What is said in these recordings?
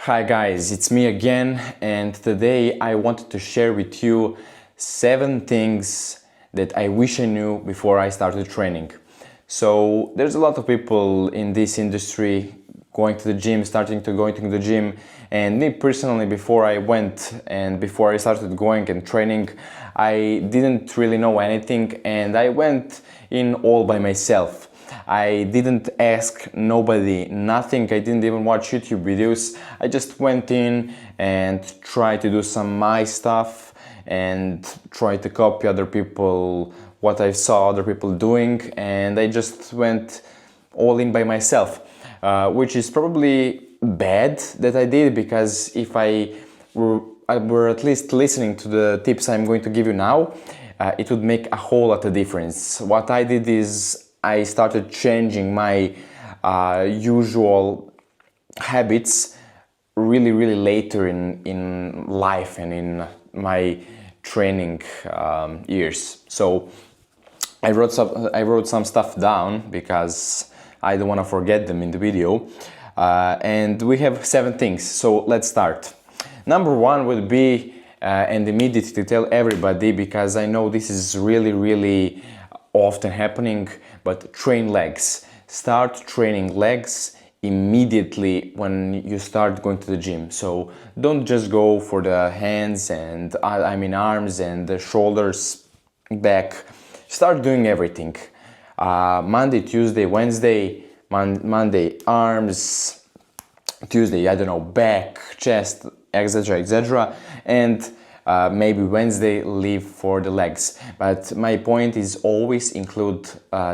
Hi guys, it's me again, and today I wanted to share with you 7 things that I wish I knew before I started training. So there's a lot of people in this industry going to the gym, starting to going to the gym, and me personally, before I went and before I started going and training, I didn't really know anything, and I went in all by myself. I didn't ask nobody, nothing. I didn't even watch YouTube videos. I just went in and tried to do some my stuff and tried to copy other people, what I saw other people doing, and I just went all in by myself, which is probably bad that I did, because if I were at least listening to the tips I'm going to give you now, it would make a whole lot of difference. What I did is I started changing my usual habits really later in life and in my training years. So I wrote some stuff down because I don't want to forget them in the video, and we have 7 things. So let's start. Number 1 would be, and immediately to tell everybody, because I know this is really often happening, but train legs. Start training legs immediately when you start going to the gym. So don't just go for the hands and arms and the shoulders, back. Start doing everything. Monday, Tuesday, Wednesday, Monday arms, Tuesday, I don't know, back, chest, etc. And maybe Wednesday leave for the legs. But my point is always include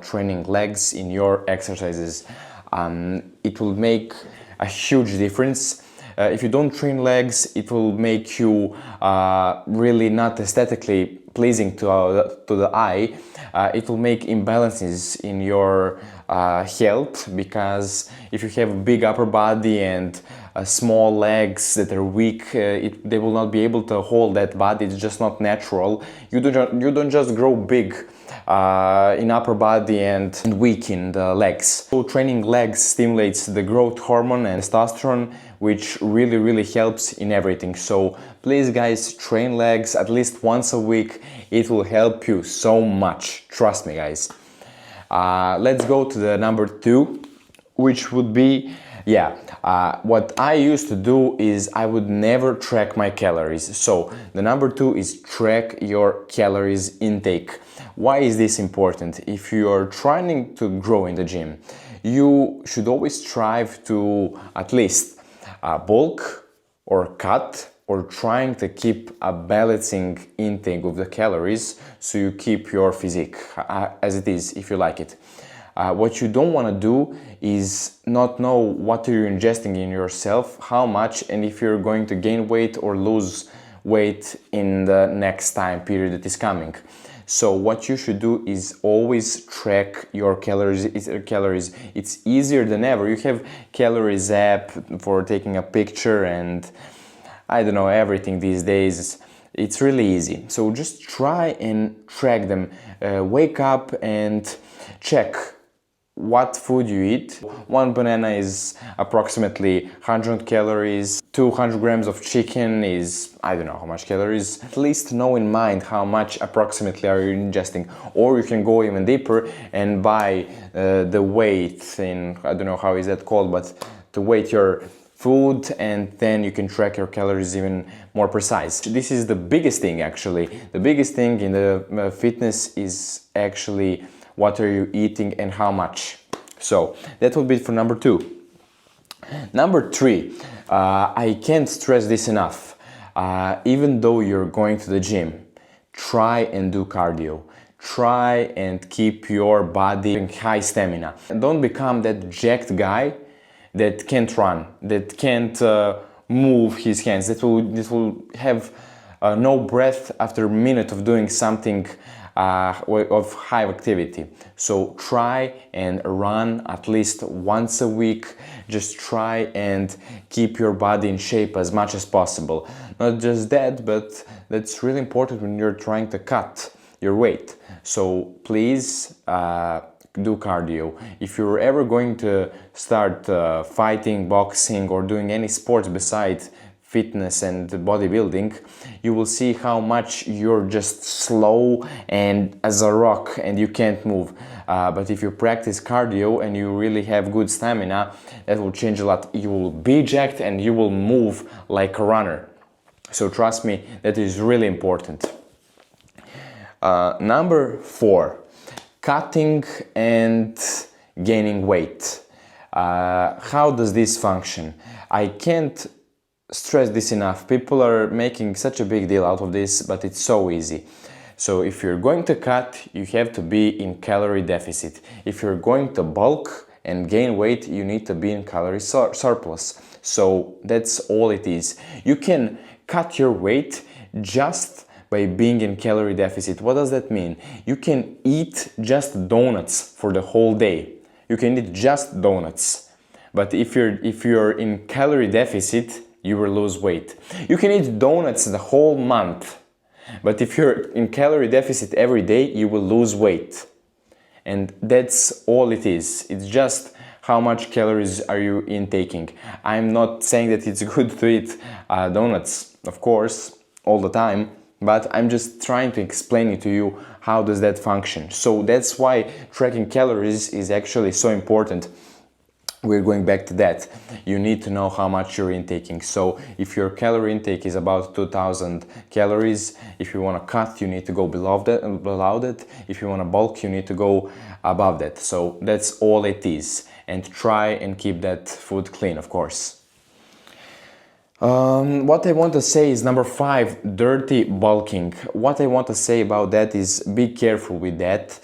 training legs in your exercises. It will make a huge difference. If you don't train legs, it will make you really not aesthetically pleasing to the eye. It will make imbalances in your health, because if you have a big upper body and small legs that are weak, they will not be able to hold that body. It's just not natural. You don't just grow big in upper body and weak in the legs. So training legs stimulates the growth hormone and testosterone, which really helps in everything. So please guys, train legs at least once a week. It will help you so much, trust me guys. Let's go to the number 2, which would be, what I used to do is I would never track my calories. So the number 2 is track your calories intake. Why is this important? If you are trying to grow in the gym, you should always strive to at least bulk or cut, or trying to keep a balancing intake of the calories, so you keep your physique as it is, if you like it. What you don't want to do is not know what you're ingesting in yourself, how much, and if you're going to gain weight or lose weight in the next time period that is coming. So what you should do is always track your calories. It's easier than ever. You have Calories app for taking a picture and I don't know, everything these days. It's really easy. So just try and track them. Wake up and check what food you eat. 1 banana is approximately 100 calories. 200 grams of chicken is, I don't know how much calories. At least know in mind how much approximately are you ingesting. Or you can go even deeper and buy the weight in, I don't know how is that called, but to weight your food, and then you can track your calories even more precise. This is the biggest thing actually. The biggest thing in the fitness is actually what are you eating and how much. So that will be for number 2. Number 3, I can't stress this enough. Even though you're going to the gym, try and do cardio. Try and keep your body in high stamina. Don't become that jacked guy that can't run, that can't move his hands, that will have no breath after a minute of doing something of high activity. So try and run at least once a week. Just try and keep your body in shape as much as possible. Not just that, but that's really important when you're trying to cut your weight. So please do cardio. If you're ever going to start fighting, boxing, or doing any sports besides fitness and bodybuilding, you will see how much you're just slow and as a rock and you can't move. But if you practice cardio and you really have good stamina, that will change a lot. You will be jacked and you will move like a runner. So trust me, that is really important. Number 4, cutting and gaining weight. How does this function? I can't stress this enough. People are making such a big deal out of this, but it's so easy. So if you're going to cut, you have to be in calorie deficit. If you're going to bulk and gain weight, you need to be in calorie surplus. So that's all it is. You can cut your weight just by being in calorie deficit. What does that mean? You can eat just donuts for the whole day. You can eat just donuts. But if you're in calorie deficit, you will lose weight. You can eat donuts the whole month, but if you're in calorie deficit every day, you will lose weight. And that's all it is. It's just how much calories are you intaking. I'm not saying that it's good to eat donuts, of course, all the time, but I'm just trying to explain it to you how does that function. So that's why tracking calories is actually so important. We're going back to that. You need to know how much you're intaking. So if your calorie intake is about 2000 calories, if you want to cut, you need to go below that. If you want to bulk, you need to go above that. So that's all it is. And try and keep that food clean, of course. What I want to say is number 5, dirty bulking. What I want to say about that is be careful with that.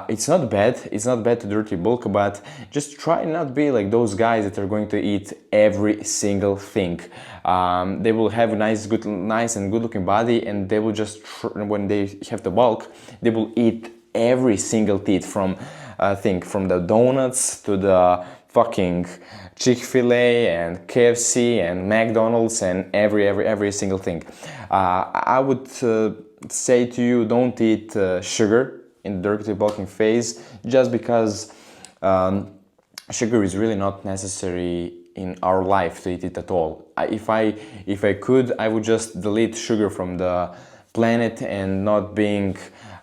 It's not bad to dirty bulk, but just try not be like those guys that are going to eat every single thing. They will have a nice and good looking body, and they will just when they have the bulk, they will eat every single teeth from the donuts to the fucking Chick-fil-A and KFC and McDonald's and every single thing. I would say to you, don't eat sugar in the dirty bulking phase, just because sugar is really not necessary in our life to eat it at all. If I could, I would just delete sugar from the planet and not being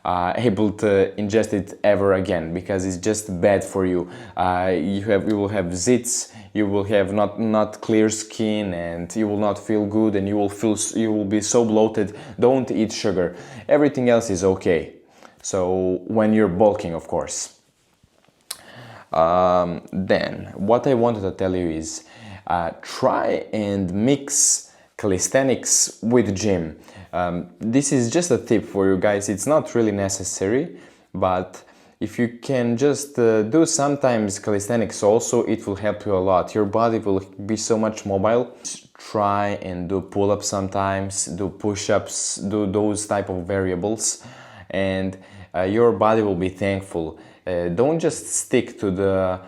able to ingest it ever again, because it's just bad for you. You will have zits, you will have not clear skin, and you will not feel good, and you will be so bloated. Don't eat sugar. Everything else is okay. So when you're bulking, of course. Then what I wanted to tell you is try and mix calisthenics with gym. This is just a tip for you guys. It's not really necessary, but if you can just do sometimes calisthenics also, it will help you a lot. Your body will be so much mobile. Try and do pull-ups sometimes, do push-ups, do those type of variables, and your body will be thankful. Don't just stick to the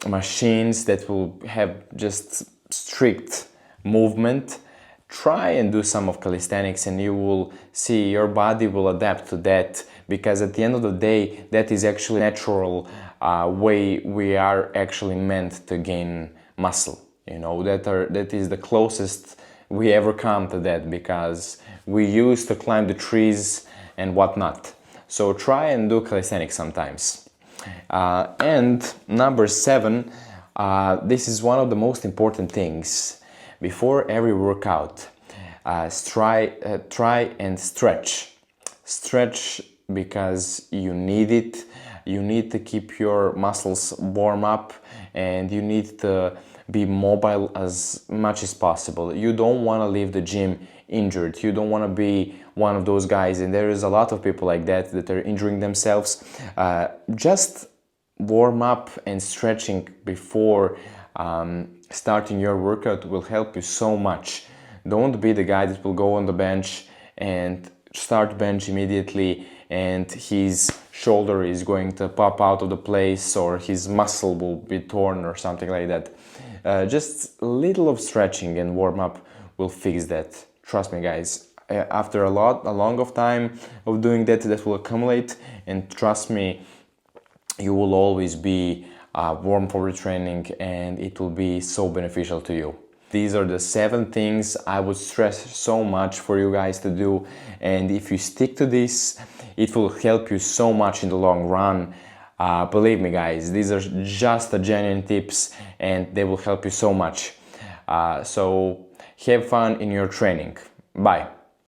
machines that will have just strict movement. Try and do some of calisthenics, and you will see your body will adapt to that, because at the end of the day, that is actually a natural way we are actually meant to gain muscle. You know, that is the closest we ever come to that, because we used to climb the trees and whatnot. So try and do calisthenics sometimes. And number 7, this is one of the most important things. Before every workout, try and stretch. Stretch because you need it. You need to keep your muscles warm up, and you need to be mobile as much as possible. You don't want to leave the gym injured. You don't want to be one of those guys, and there is a lot of people like that are injuring themselves. Just warm up and stretching before starting your workout will help you so much. Don't be the guy that will go on the bench and start bench immediately and his shoulder is going to pop out of the place, or his muscle will be torn or something like that. Just a little of stretching and warm up will fix that. Trust me, guys. After a long of time of doing that will accumulate, and trust me, you will always be warm for the training, and it will be so beneficial to you. These are the 7 things I would stress so much for you guys to do, and if you stick to this, it will help you so much in the long run. Believe me guys, these are just the genuine tips and they will help you so much. So have fun in your training. Bye.